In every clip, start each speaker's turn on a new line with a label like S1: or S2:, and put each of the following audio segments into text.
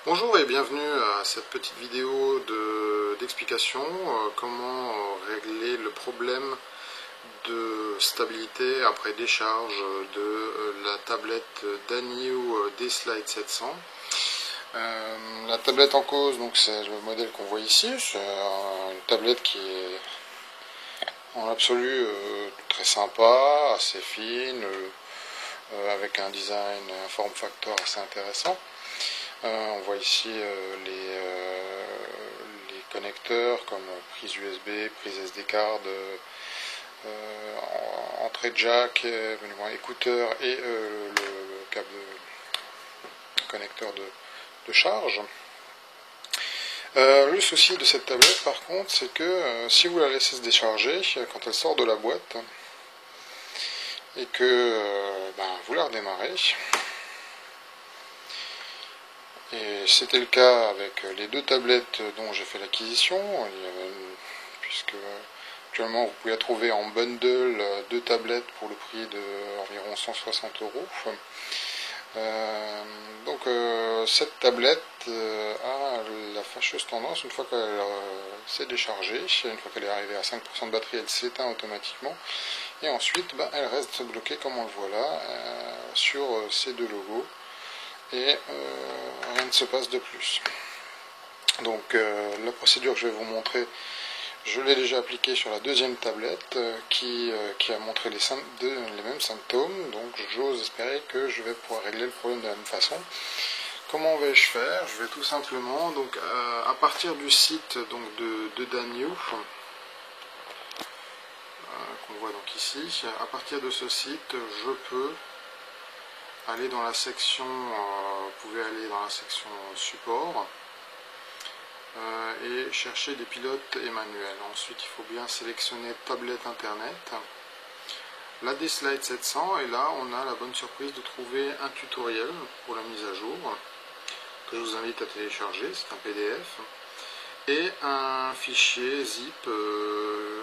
S1: Bonjour et bienvenue à cette petite vidéo d'explication comment régler le problème de stabilité après décharge de la tablette Danyu D-Slide 700. La tablette en cause, donc c'est le modèle qu'on voit ici, c'est une tablette qui est en absolu très sympa, assez fine, avec un design, un form factor assez intéressant. On voit ici les connecteurs comme prise USB, prise SD card, entrée jack, écouteur et le câble connecteur de charge. Le souci de cette tablette par contre, c'est que si vous la laissez se décharger quand elle sort de la boîte et que vous la redémarrez, et c'était le cas avec les deux tablettes dont j'ai fait l'acquisition, puisque actuellement vous pouvez la trouver en bundle, deux tablettes pour le prix d'environ 160 euros. Cette tablette a la fâcheuse tendance, une fois qu'elle s'est déchargée, une fois qu'elle est arrivée à 5% de batterie, elle s'éteint automatiquement, et ensuite elle reste bloquée comme on le voit là, sur ces deux logos, et rien ne se passe de plus. Donc la procédure que je vais vous montrer, je l'ai déjà appliquée sur la deuxième tablette qui a montré les mêmes symptômes, donc j'ose espérer que je vais pouvoir régler le problème de la même façon. Comment vais-je faire? Je vais tout simplement, donc à partir du site donc, de Danyu, qu'on voit donc ici, à partir de ce site, je peux aller dans la section, vous pouvez aller dans la section support, et chercher des pilotes et manuels. Ensuite, il faut bien sélectionner tablette internet, la D-Slide 700, et là, on a la bonne surprise de trouver un tutoriel pour la mise à jour, que je vous invite à télécharger, c'est un PDF, et un fichier zip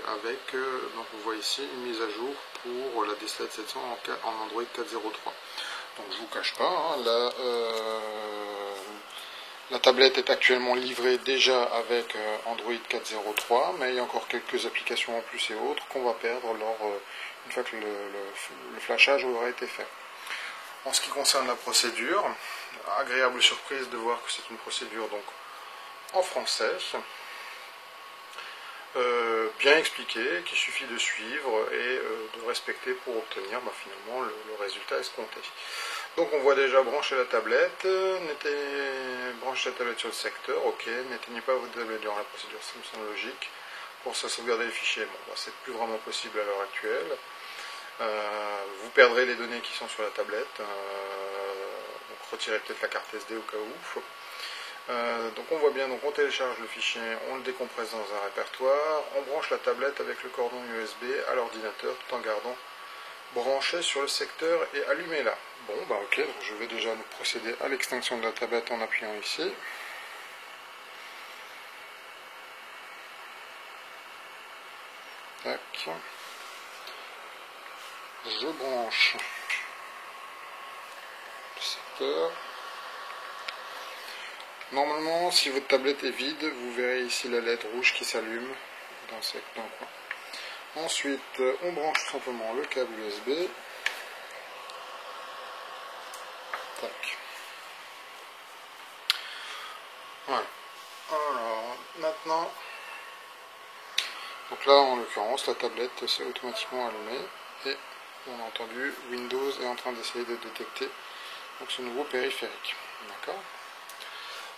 S1: avec, donc on voit ici, une mise à jour pour la D-Slide 700 en Android 4.0.3. Donc je vous cache pas, hein, la tablette est actuellement livrée déjà avec Android 4.0.3, mais il y a encore quelques applications en plus et autres qu'on va perdre une fois que le flashage aura été fait. En ce qui concerne la procédure, agréable surprise de voir que c'est une procédure donc en français, bien expliquée, qu'il suffit de suivre et de respecter pour obtenir finalement le résultat escompté. Donc on voit déjà brancher la tablette, branchez la tablette sur le secteur, ok, n'éteignez pas votre tablette durant la procédure, ça me semble logique, pour ça sauvegarder les fichiers. Bon, c'est plus vraiment possible à l'heure actuelle. Vous perdrez les données qui sont sur la tablette, donc retirez peut-être la carte SD au cas où. Donc on voit bien, donc on télécharge le fichier, on le décompresse dans un répertoire, on branche la tablette avec le cordon USB à l'ordinateur tout en gardant branché sur le secteur et allumé là. Bon, ok, donc je vais déjà procéder à l'extinction de la tablette en appuyant ici. Tac. Je branche le secteur. Normalement, si votre tablette est vide, vous verrez ici la LED rouge qui s'allume dans le coin. Ensuite, on branche tout simplement le câble USB. Tac. Voilà. Alors, maintenant, donc là, en l'occurrence, la tablette s'est automatiquement allumée et on a entendu Windows est en train d'essayer de détecter donc, ce nouveau périphérique. D'accord.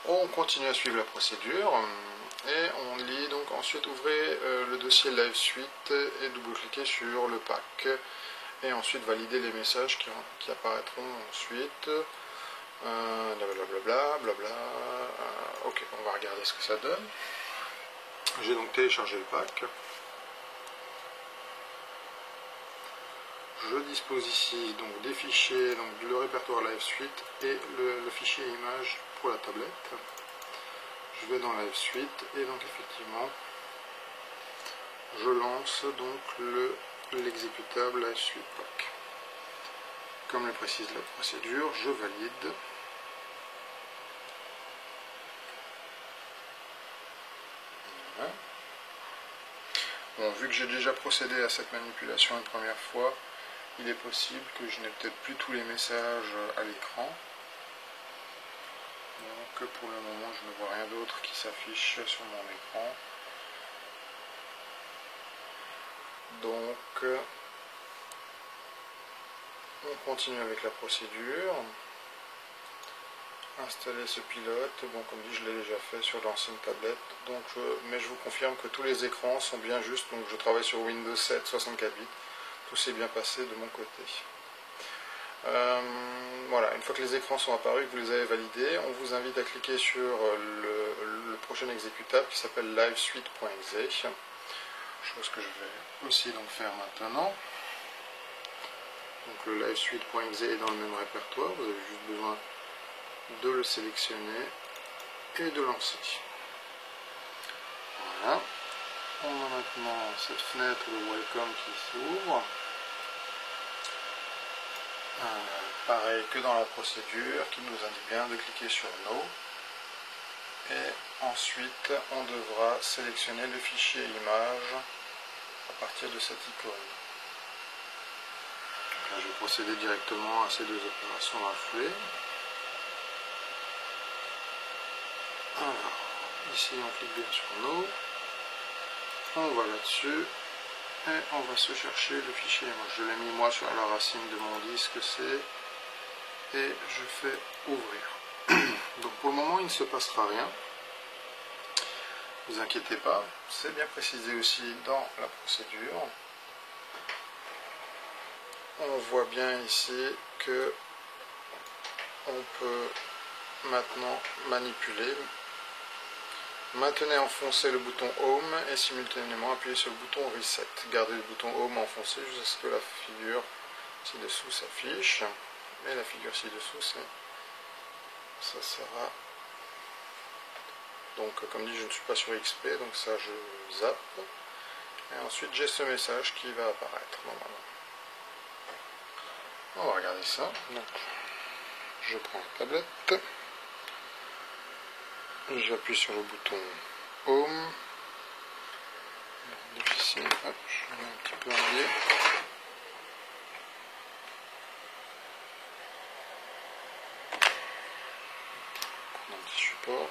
S1: On continue à suivre la procédure et on lit donc ensuite ouvrez le dossier Live Suite et double-cliquez sur le pack et ensuite valider les messages qui apparaîtront ensuite. Blablabla. Ok, on va regarder ce que ça donne. J'ai donc téléchargé le pack. Je dispose ici donc des fichiers, donc le répertoire Live Suite et le fichier image pour la tablette. Je vais dans Live Suite et donc effectivement je lance donc l'exécutable Live Suite Pack. Comme le précise la procédure, je valide. Bon, vu que j'ai déjà procédé à cette manipulation une première fois, il est possible que je n'ai peut-être plus tous les messages à l'écran. Donc pour le moment, je ne vois rien d'autre qui s'affiche sur mon écran. Donc on continue avec la procédure. Installer ce pilote, bon comme dit je l'ai déjà fait sur l'ancienne tablette, donc mais je vous confirme que tous les écrans sont bien justes, donc je travaille sur Windows 7 64 bits, tout s'est bien passé de mon côté. Voilà, une fois que les écrans sont apparus, que vous les avez validés, on vous invite à cliquer sur le prochain exécutable qui s'appelle livesuite.exe, chose que je vais aussi donc faire maintenant. Donc le livesuite.exe est dans le même répertoire, vous avez juste besoin de le sélectionner et de lancer. Voilà. On a maintenant cette fenêtre de Welcome qui s'ouvre. Pareil que dans la procédure qui nous indique bien de cliquer sur No. Et ensuite on devra sélectionner le fichier image à partir de cette icône. Là, je vais procéder directement à ces deux opérations dans la foulée. Alors, ici on clique bien sur No, on va là-dessus et on va se chercher le fichier. Moi, je l'ai mis moi sur la racine de mon disque C et je fais ouvrir. Donc pour le moment il ne se passera rien, ne vous inquiétez pas, c'est bien précisé aussi dans la procédure. On voit bien ici que on peut maintenant manipuler. Maintenez enfoncé le bouton Home et simultanément appuyez sur le bouton Reset. Gardez le bouton Home enfoncé jusqu'à ce que la figure ci-dessous s'affiche. Et la figure ci-dessous, ça sera... Donc comme dit, je ne suis pas sur XP, donc ça je zappe. Et ensuite j'ai ce message qui va apparaître normalement. On va regarder ça. Donc, je prends la tablette. J'appuie sur le bouton Home. Difficile, hop, je mets un petit peu en biais. Prendre un petit support.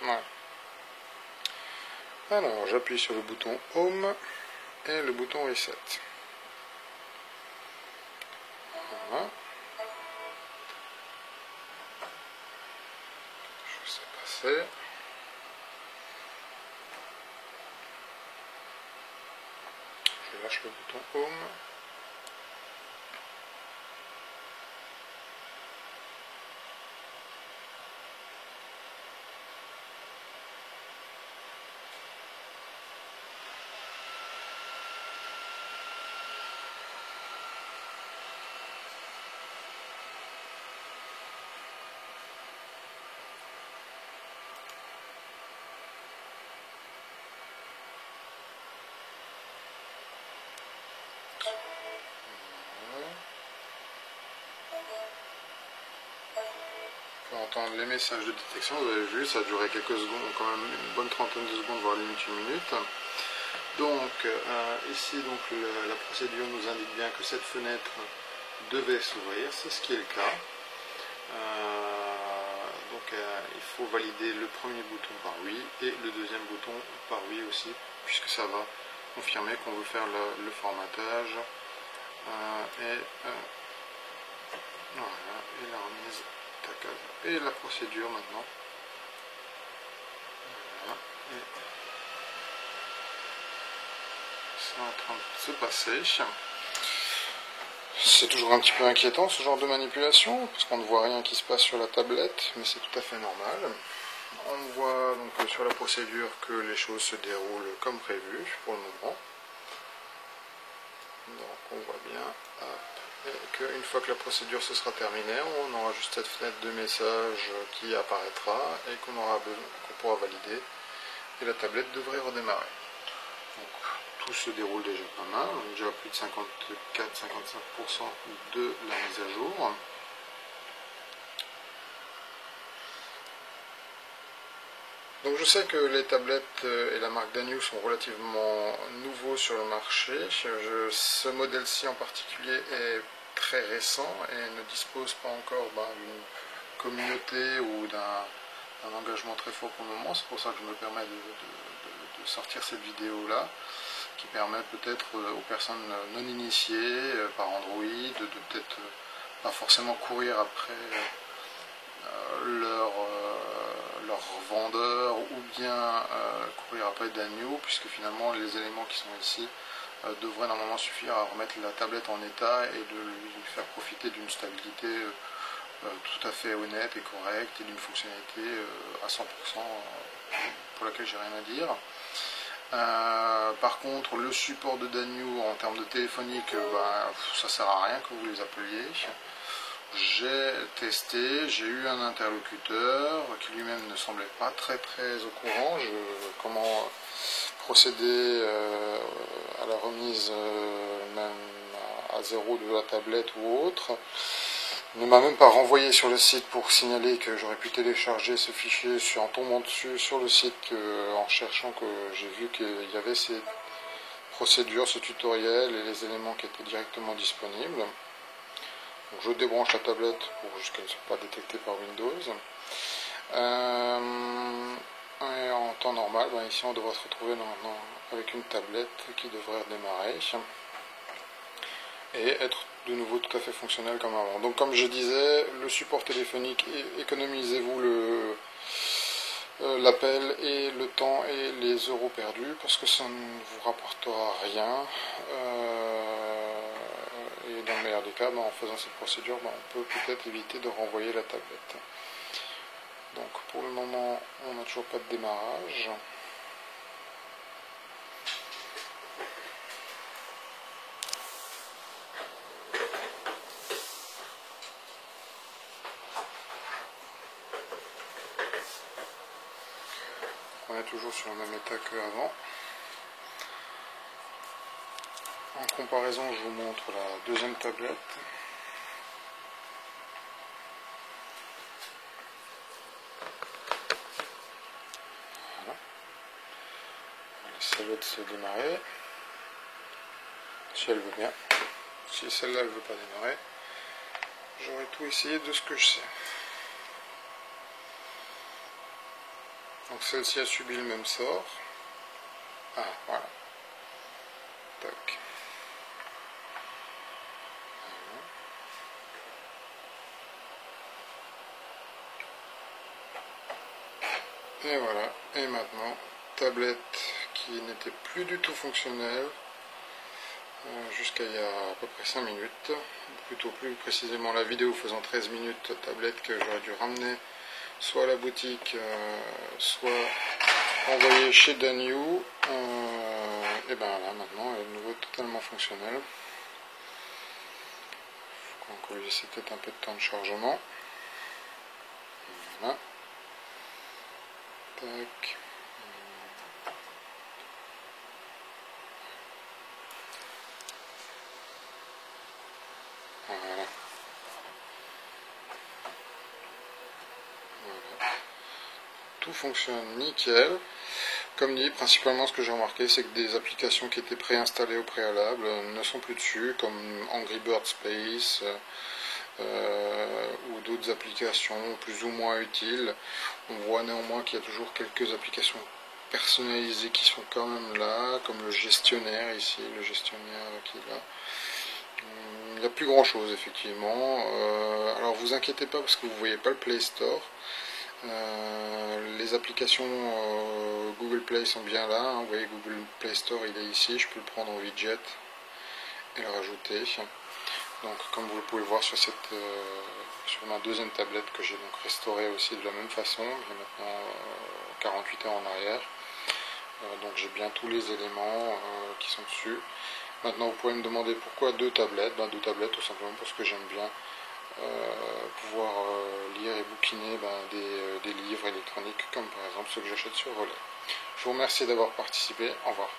S1: Voilà. Alors, j'appuie sur le bouton Home et le bouton Reset. Voilà. Je sais passer. Je lâche le bouton Home. Entendre les messages de détection, vous avez vu, ça a duré quelques secondes, quand même une bonne trentaine de secondes, voire limite une minute. Donc ici donc la procédure nous indique bien que cette fenêtre devait s'ouvrir, c'est ce qui est le cas. Il faut valider le premier bouton par oui et le deuxième bouton par oui aussi, puisque ça va confirmer qu'on veut faire le formatage et la remise et la procédure maintenant. Voilà. Et c'est en train de se passer. C'est toujours un petit peu inquiétant ce genre de manipulation, parce qu'on ne voit rien qui se passe sur la tablette, mais c'est tout à fait normal. On voit donc sur la procédure que les choses se déroulent comme prévu pour le moment. Donc on voit bien, qu'une fois que la procédure se sera terminée, on aura juste cette fenêtre de message qui apparaîtra et qu'on pourra valider, et la tablette devrait redémarrer. Donc, tout se déroule déjà pas mal, on est déjà à plus de 54-55% de la mise à jour. Donc je sais que les tablettes et la marque Danyu sont relativement nouveaux sur le marché. Ce modèle-ci en particulier est très récent et ne dispose pas encore d'une communauté ou d'un engagement très fort pour le moment. C'est pour ça que je me permets de sortir cette vidéo-là, qui permet peut-être aux personnes non initiées par Android de peut-être pas forcément courir après leur vendeur ou bien courir après Danyu, puisque finalement les éléments qui sont ici devraient normalement suffire à remettre la tablette en état et de lui faire profiter d'une stabilité tout à fait honnête et correcte et d'une fonctionnalité à 100% pour laquelle j'ai rien à dire. Par contre, le support de Danyu en termes de téléphonique, ça sert à rien que vous les appeliez. J'ai testé, j'ai eu un interlocuteur qui lui-même ne semblait pas très au courant comment procéder à la remise même à zéro de la tablette ou autre. Il ne m'a même pas renvoyé sur le site pour signaler que j'aurais pu télécharger ce fichier en tombant dessus sur le site en cherchant que j'ai vu qu'il y avait ces procédures, ce tutoriel et les éléments qui étaient directement disponibles. Donc je débranche la tablette pour qu'elle ne soit pas détectée par Windows. Et en temps normal, ici on devrait se retrouver maintenant avec une tablette qui devrait redémarrer et être de nouveau tout à fait fonctionnel comme avant. Donc comme je disais, le support téléphonique, économisez-vous l'appel et le temps et les euros perdus parce que ça ne vous rapportera rien. Et dans le meilleur des cas, en faisant cette procédure, on peut peut-être éviter de renvoyer la tablette. Donc pour le moment, on n'a toujours pas de démarrage. On est toujours sur le même état qu'avant. En comparaison, je vous montre la deuxième tablette. Voilà. Ça va se démarrer. Si elle veut bien. Si celle-là ne veut pas démarrer, j'aurais tout essayé de ce que je sais. Donc celle-ci a subi le même sort. Ah, voilà. Tac. Et voilà. Et maintenant, tablette qui n'était plus du tout fonctionnelle jusqu'à il y a à peu près 5 minutes. Plutôt plus précisément la vidéo faisant 13 minutes, tablette que j'aurais dû ramener soit à la boutique, soit envoyer chez Danyu. Et ben là maintenant elle est de nouveau totalement fonctionnelle. Il faut qu'on lui laisse peut-être un peu de temps de chargement. Voilà. Tac. Voilà. Voilà. Tout fonctionne nickel. Comme dit, principalement ce que j'ai remarqué, c'est que des applications qui étaient préinstallées au préalable ne sont plus dessus, comme Angry Bird Space ou d'autres applications plus ou moins utiles. On voit néanmoins qu'il y a toujours quelques applications personnalisées qui sont quand même là, comme le gestionnaire ici, le gestionnaire qui est là. Il n'y a plus grand chose effectivement. Alors vous inquiétez pas parce que vous ne voyez pas le Play Store. Les applications Google Play sont bien là, hein. Vous voyez Google Play Store il est ici, je peux le prendre en widget et le rajouter. Donc comme vous pouvez le voir sur ma deuxième tablette que j'ai donc restaurée aussi de la même façon, il y a maintenant 48 heures en arrière. Donc j'ai bien tous les éléments qui sont dessus. Maintenant vous pouvez me demander pourquoi deux tablettes. Deux tablettes tout simplement parce que j'aime bien pouvoir lire et bouquiner des livres électroniques comme par exemple ceux que j'achète sur Relais. Je vous remercie d'avoir participé, au revoir.